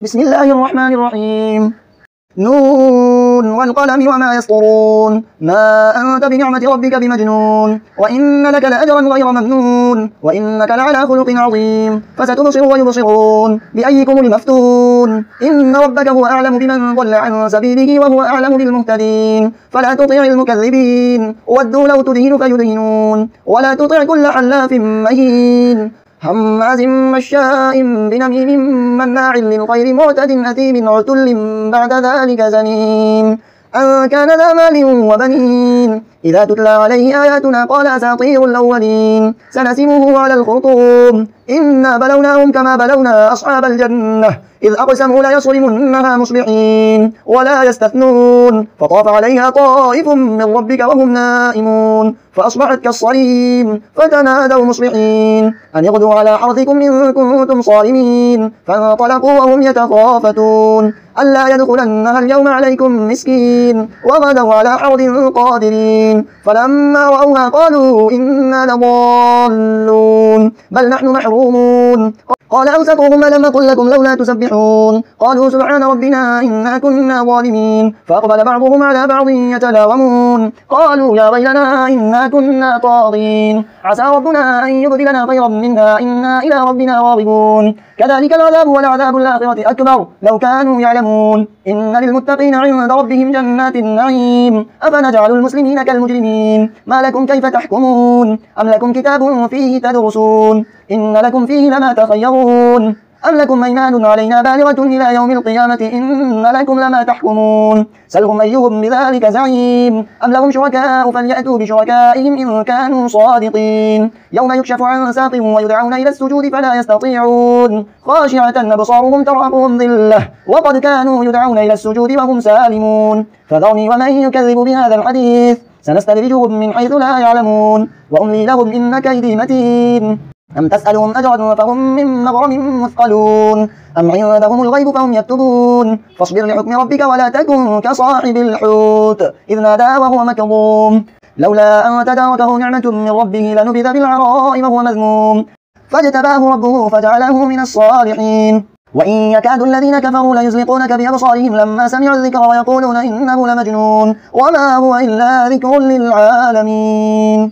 بسم الله الرحمن الرحيم. نون والقلم وما يسطرون ما أنت بنعمة ربك بمجنون وإن لك لأجرا غير ممنون وإنك لعلى خلق عظيم فستبصر ويبصرون بأيكم المفتون إن ربك هو أعلم بمن ضل عن سبيله وهو أعلم بالمهتدين فلا تطع المكذبين ودوا لو تدهن فيدهنون ولا تطع كل حلاف مهين هماز مشاء بنميم مناع للخير معتد أثيم عتل بعد ذلك زنيم أن كان ذا مال وبنين إذا تتلى عليه آياتنا قال أساطير الأولين سنسمه على الخرطوم إنا بلوناهم كما بلونا أصحاب الجنة إذ أقسموا ليصرمنها مصبحين ولا يستثنون فطاف عليها طائف من ربك وهم نائمون فأصبحت كالصريم فتنادوا مصبحين أن يغدوا على حرثكم إن كنتم صارمين فانطلقوا وهم يتخافتون ألا يدخلنها اليوم عليكم مسكين وغدوا على حرث قادرين فلما رأوها قالوا إنا لضالون بل نحن محرومون قال أوسطهم ألم أقل لكم لولا تسبحون قالوا سبحان ربنا إنا كنا ظالمين فأقبل بعضهم على بعض يتلاومون قالوا يا ويلنا إنا كنا طاغين عسى ربنا أن يبدلنا خيرا منها إنا إلى ربنا راغبون كذلك العذاب والعذاب الآخرة أكبر لو كانوا يعلمون إن للمتقين عند ربهم جنات النعيم أفنجعل المسلمين كالمجرمين ما لكم كيف تحكمون أم لكم كتاب فيه تدرسون إن لكم فيه لما تخيرون أم لكم أيمان علينا بالغة إلى يوم القيامة إن لكم لما تحكمون سلهم أيهم بذلك زعيم أم لهم شركاء فليأتوا بشركائهم إن كانوا صادقين يوم يكشف عن ساق ويدعون إلى السجود فلا يستطيعون خاشعة أبصارهم ترهقهم ذلة وقد كانوا يدعون إلى السجود وهم سالمون فذرني ومن يكذب بهذا الحديث سنستدرجهم من حيث لا يعلمون وأملي لهم إن كيدي متين أم تسألهم أجرا فهم من مغرم مثقلون أم عندهم الغيب فهم يكتبون فاصبر لحكم ربك ولا تكن كصاحب الحوت إذ نادى وهو مكظوم لولا أن تداركه نعمة من ربه لنبذ بالعراء وهو مذموم فاجتباه ربه فجعله من الصالحين وإن يكاد الذين كفروا ليزلقونك بأبصارهم لما سمعوا الذكر ويقولون إنه لمجنون وما هو إلا ذكر للعالمين.